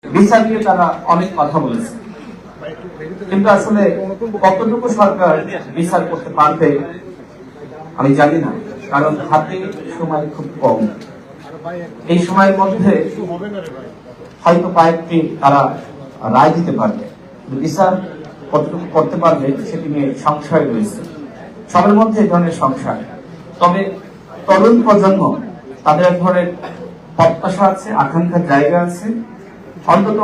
বিচার নিয়ে তারা অনেক কথা বলেছে, কিন্তু আসলে কতটুকু সরকার বিচার করতে পারবে আমি জানি না, কারণ হাতে সময় খুব কম। এই সময়ের মধ্যে হয়তো কয়েকটি তারা রায় দিতে পারবে, বিচার কতটুকু করতে পারবে সেটি নিয়ে সংশয় রয়েছে, সবার মধ্যে এই ধরনের সংশয়। তবে তরুণ প্রজন্ম তাদের এক ধরনের প্রত্যাশা আছে, আকাঙ্ক্ষার জায়গা আছে, অন্তত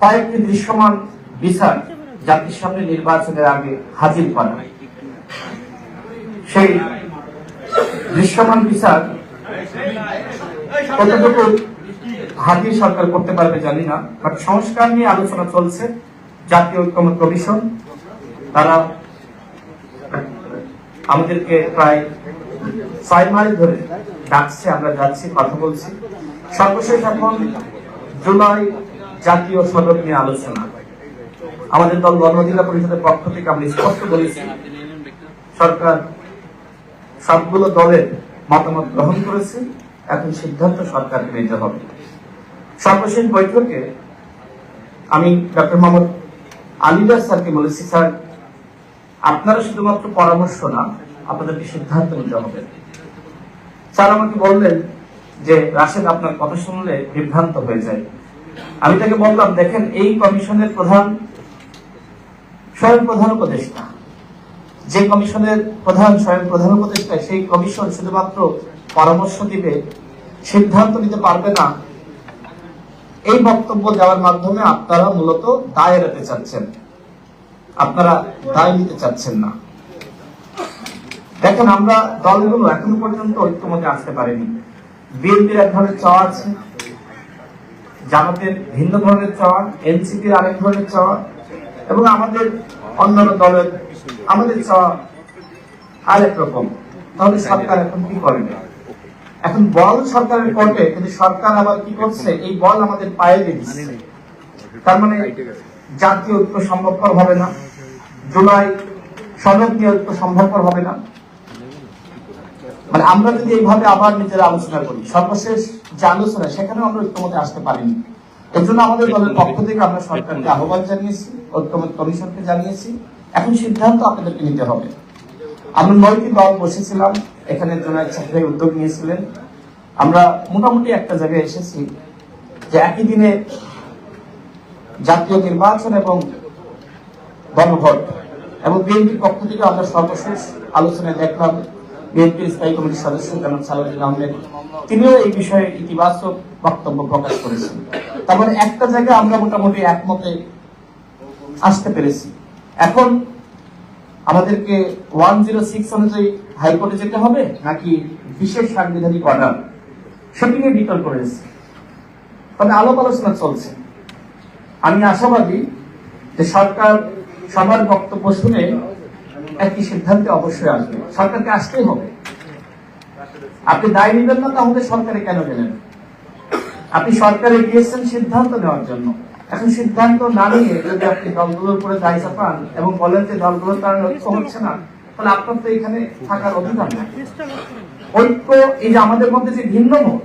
কয়েকটি দৃশ্যমান বিচার জাতির সামনে নির্বাচনের আগে হাজির করা। সেই দৃশ্যমান বিচার কতটুকু হাজির সরকার করতে পারবে জানি না, বাট সংস্কার নিয়ে আলোচনা চলছে। জাতীয় ঐক্যমত্য কমিশন তারা আমাদেরকে প্রায় 6 মাস ধরে ডাকছে, আমরা যাচ্ছি, কথা বলছি। সর্বশেষ এখন জুলাই জাতীয় সনদ নিয়ে আলোচনা। আমাদের দল গণ অধিকার পরিষদের পক্ষ থেকে আমরা স্পষ্ট বলেছি, সরকার সবগুলো দলের মতামত গ্রহণ করেছে, এখন সিদ্ধান্ত সরকারকে নিতে হবে। সর্বশেষ বৈঠকে আমি ডক্টর মোহাম্মদ আলিদার স্যারকে বলেছি, স্যার আপনারা শুধুমাত্র পরামর্শ না, আপনাদেরকে সিদ্ধান্ত নিতে হবে। স্যার আমাকে বললেন যে রাশেদ, আপনার কথা শুনলে বিভ্রান্ত হয়ে যায়। আমি তাকে বললাম, দেখেন এই কমিশনের প্রধান স্বয়ং প্রধান উপদেষ্টা, যে কমিশনের প্রধান স্বয়ং প্রধান উপদেষ্টা, সেই কমিশন শুধুমাত্র পরামর্শ দিবে, সিদ্ধান্ত নিতে পারবে না। এই বক্তব্য দেওয়ার মাধ্যমে আপনারা মূলত দায় এড়াতে চাচ্ছেন, আপনারা দায় নিতে চাচ্ছেন না। দেখেন, আমরা দলগুলো এখনো পর্যন্ত ঐক্যমতে আসতে পারেনি। বিএনপির এক ধরনের চাওয়া আছে, জামাতের ভিন্ন ধরনের চাওয়া, এনসিপির আরেক ধরনের চাওয়া, এবং আমাদের অন্যান্য দলের আমাদের চাওয়া আরেক রকম। তাহলে সরকার এখন কি করবে? এখন বল সরকারের কোর্টে, কিন্তু সরকার আবার কি করছে, এই বল আমাদের পায়ে দিচ্ছে। তার মানে জাতীয় ঐক্য সম্ভবপর হবে না, জুলাই সনদ নিয়ে ঐক্য সম্ভবপর হবে না। মানে আমরা যদি এইভাবে আবার নিজেরা আলোচনা করি, সর্বশেষ যে আলোচনা, সেখানেও আমরা ঐক্যমতে আসতে পারিনি। এর জন্য আমাদের দলের পক্ষ থেকে আমরা সরকারকে আহ্বান জানিয়েছি, ঐক্যমত কমিশনকে জানিয়েছি, এখন সিদ্ধান্ত আপনাদেরকে নিতে হবে। আমরা 9টি দল বসেছিলাম, এখানে জোনায়েদ সাহেব উদ্যোগ নিয়েছিলেন। আমরা মোটামুটি একটা জায়গায় এসেছি যে একই দিনে জাতীয় নির্বাচন এবং গণভোট, এবং বিএনপির পক্ষ থেকে আমরা সর্বশেষ আলোচনায় দেখলাম বিএনপির স্থায়ী কমিটির সদস্য জনাব সালাউদ্দিন আহমেদ, তিনিও এই বিষয়ে ইতিবাচক বক্তব্য প্রকাশ করেছেন। তার মানে একটা জায়গায় আমরা মোটামুটি একমতে আসতে পেরেছি। এখন আমাদেরকে 106 অনুযায়ী হাইকোর্টে যেতে হবে নাকি বিশেষ সাংবিধানিক অর্ডার, সেটি নিয়ে বিতর্ক রয়েছে, তবে আলাপ আলোচনা চলছে। আমি আশাবাদী যে সরকার সবার বক্তব্য শুনে একটি সিদ্ধান্তে অবশ্যই আসবে। সরকারকে আসতেই হবে। আপনি দায় নিবেন না, তাহলে সরকারে কেন গেলেন? আপনি সরকারে গিয়েছেন সিদ্ধান্ত নেওয়ার জন্য। এখন সিদ্ধান্ত না নিয়ে যদি আপনি দলগুলোর উপরে দায় চাপান এবং বলেন যে দলগুলোর কারণে ঐক্য হচ্ছে না, তাহলে আপনার তো এখানে থাকার অধিকার নেই। ঐক্য, এই যে আমাদের মধ্যে যে ভিন্ন মত,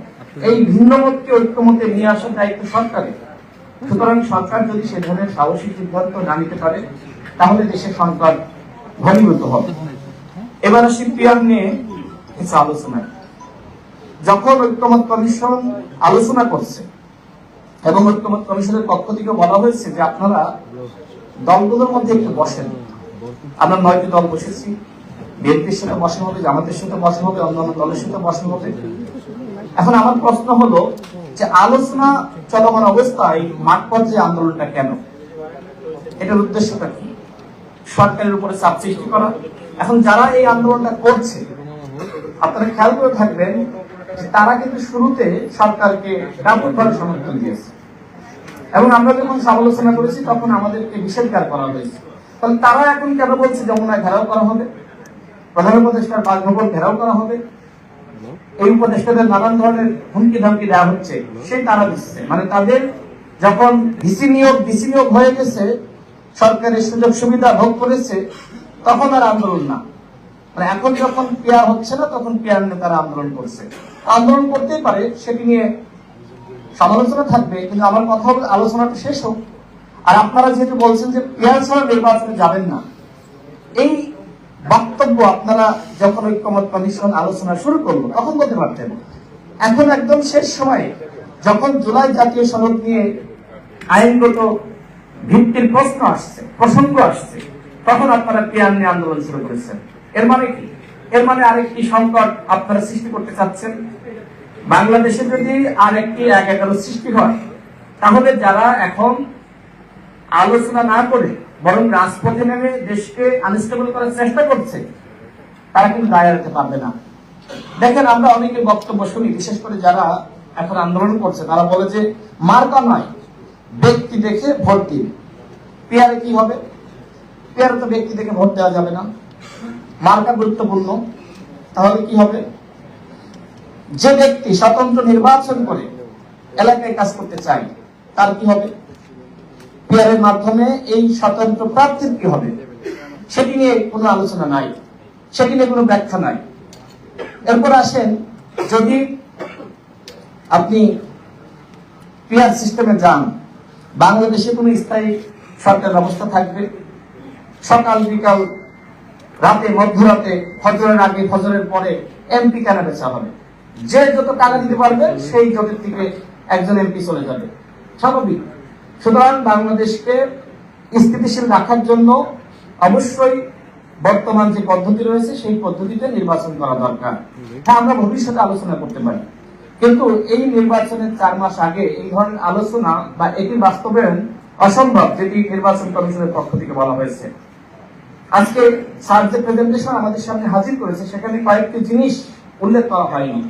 এই ভিন্ন মতকে ঐক্যমতে নিয়ে আসার দায়িত্ব সরকারের। সুতরাং সরকার যদি সে ধরনের সাহসী সিদ্ধান্ত না নিতে পারে, তাহলে দেশের সংকট ঘনীভূত হবে। এবার আসি পিয়ার নিয়ে কিছু আলোচনায়। যখন ঐক্যমত কমিশন আলোচনা করছে এবং ঐক্যমত কমিশনের পক্ষ থেকে বলা হয়েছে যে আপনারা দলগুলোর মধ্যে একটু বসেন, আমরা 9টি দল বসেছি, বিএনপির সাথে বসা হবে, জামাতের সাথে বসা হবে, অন্যান্য দলের সাথে বসা হবে। এখন আমার প্রশ্ন হলো যে আলোচনা চলমান অবস্থায় মাঠ পর্যায়ে আন্দোলনটা কেন? এটার উদ্দেশ্যটা কি? সরকারের উপরে চাপ সৃষ্টি করা। এখন যারা এই আন্দোলনটা করছে, আপনারা খেয়াল করে থাকবেন যে তারা কিন্তু শুরুতে সরকারকে ব্যাপকভাবে সমর্থন দিয়েছে, এবং আমরা যখন সমালোচনা করেছি তখন আমাদেরকে নিষেধাজ্ঞা করা হয়েছে। তাহলে তারা এখন কেন বলছে যমুনায় ঘেরাও করা হবে, প্রধান উপদেষ্টার বাসভবন ঘেরাও করা হবে, এই উপদেষ্টাদের নানান ধরনের হুমকি ধামকি দেওয়া হচ্ছে, সেই তারা দিচ্ছে। মানে তাদের যখন ডিসি নিয়োগ হয়ে গেছে, সরকারের সুযোগ সুবিধা ভোগ করেছে, তখন আর আন্দোলন না। মানে এখন যখন পেয়ার হচ্ছে না, তখন পেয়ার নিয়ে তারা আন্দোলন করছে। আন্দোলন করতেই পারে, সেটি নিয়ে সমালোচনা থাকবে, কিন্তু আমার কথা হলো আলোচনাটা শেষ হোক। আর আপনারা যেহেতু বলছেন যে পিয়ার ছাড়া নির্বাচনে যাবেন না, এই বক্তব্য আপনারা যখন ঐক্যমত কমিশন আলোচনা শুরু করলো তখন বলতে পারতেন। এখন একদম শেষ সময়ে যখন জুলাই জাতীয় সনদ নিয়ে আইনগত ভিত্তির প্রসঙ্গ আসছে, তখন আপনারা পিয়ার নিয়ে আন্দোলন শুরু করেছেন। এর মানে কি? এর মানে আরেকটি সংকট আপনারা সৃষ্টি করতে চাচ্ছেন। বাংলাদেশে যদি আরেকটি ১/১১ সৃষ্টি হয়, তাহলে যারা এখন আলোচনা না করে বরং রাজপথে নেমে দেশকে আনস্টেবল করার চেষ্টা করছে, তারা কিন্তু দায় এড়াতে পারবে না। দেখেন, আমরা অনেকে বক্তব্য শুনি, বিশেষ করে যারা এখন আন্দোলন করছে, তারা বলে যে মার্কা নয়, ব্যক্তি দেখে ভোট দিন। পিয়ারে কি হবে? পিয়ারে তো ব্যক্তি দেখে ভোট দেওয়া যাবে না, মার্কা গুরুত্বপূর্ণ। তাহলে কি হবে? যে ব্যক্তি স্বতন্ত্র নির্বাচন করে এলাকায় কাজ করতে চায়, তার কি হবে? পিয়ারের মাধ্যমে এই স্বতন্ত্র প্রার্থীর কি হবে? সেটি নিয়ে কোনো আলোচনা নাই, সেটি নিয়ে কোনো ব্যাখ্যা নাই। এরপর আসেন, যদি আপনি পিয়ার সিস্টেমে যান, বাংলাদেশে কোনো স্থায়ী সরকার ব্যবস্থা থাকবে। সকাল বিকাল, রাতে মধ্যরাতে, ফজরের আগে ফজরের পরে এমপি কেনা বেচা হবে। যে যত টাকা দিতে পারবে সেই জোটের থেকে একজন এমপি চলে যাবে, স্বাভাবিক। সুতরাং বাংলাদেশকে স্থিতিশীল রাখার জন্য অবশ্যই বর্তমান যে পদ্ধতি রয়েছে সেই পদ্ধতিতে নির্বাচন করা দরকার। হ্যাঁ, আমরা ভবিষ্যতে আলোচনা করতে পারি, কিন্তু এই নির্বাচনের 4 মাস আগে এই ধরনের আলোচনা বা এটি বাস্তবায়ন অসম্ভব, যেটি নির্বাচন কমিশনের পক্ষ থেকে বলা হয়েছে। আজকে স্যার যে প্রেজেন্টেশন আমাদের সামনে হাজির করেছে, সেখানে কয়েকটি জিনিস উল্লেখ করা হয়নি।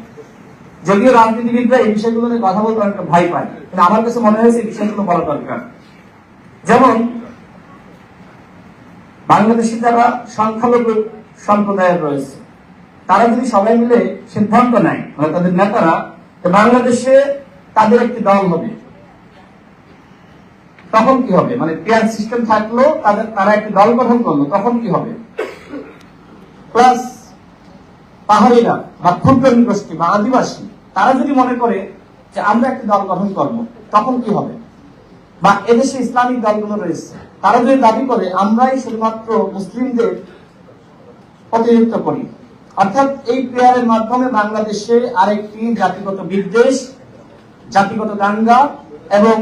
যদিও রাজনীতিবিদরা এই বিষয়গুলো নিয়ে কথা বলতে অনেকটা ভয় পায়, কিন্তু আমার কাছে মনে হয়েছে এই বিষয়গুলো বলা দরকার। যেমন, বাংলাদেশে যারা সংখ্যালঘু সম্প্রদায়ের রয়েছে, তারা যদি সবাই মিলে সিদ্ধান্ত নেয়, মানে তাদের নেতারা, বাংলাদেশে তাদের একটি দল হবে, তখন কি হবে? মানে পিয়ার সিস্টেম থাকলো, তারা একটি দল গঠন করলো, তখন কি হবে? প্লাস পাহাড়িরা বা ক্ষুদ্র গোষ্ঠী বা আদিবাসী, তারা যদি মনে করে যে আমরা একটি দল গঠন করব, তখন কি হবে? বা এদেশে ইসলামিক দলগুলো রয়েছে, তারা যদি দাবি করে আমরাই শুধুমাত্র মুসলিমদের প্রতিনিধিত্ব করি, অর্থাৎ এই প্লেয়ারের মাধ্যমে বাংলাদেশে আরেকটি জাতিগত বিদ্বেষ, জাতিগত দাঙ্গা এবং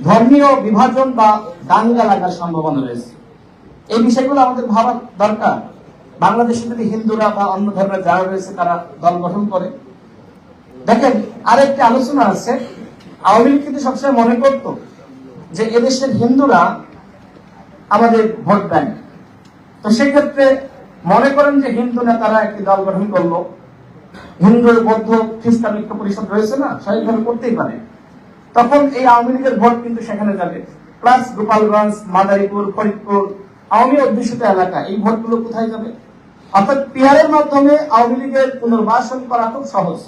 ধর্মীয় বিভাজন বা দাঙ্গা লাগার সম্ভাবনা রয়েছে। এই বিষয়গুলো আমাদের ভাবা দরকার। বাংলাদেশে যদি হিন্দুরা বা অন্য ধর্মের যারা রয়েছে তারা দল গঠন করে, দেখেন আরেকটি আলোচনা আছে, আওয়ামী লীগ কিন্তু সবসময় মনে করত যে এদেশের হিন্দুরা আমাদের ভোট ব্যাংক। তো সেক্ষেত্রে মনে করেন যে হিন্দু নেতারা একটি দল গঠন করলো, হিন্দু বৌদ্ধ খ্রিস্টান ঐক্য পরিষদ রয়েছে না, স্বাভাবিকভাবে করতেই পারে, তখন এই আওয়ামী লীগের ভোট কিন্তু সেখানে যাবে। প্লাস গোপালগঞ্জ, মাদারীপুর, ফরিদপুর আওয়ামী অধ্যুষিত এলাকা, এই ভোটগুলো কোথায় যাবে? অর্থাৎ পিয়ারের মাধ্যমে আওয়ামী লীগের পুনর্বাসন করা খুব সহজ।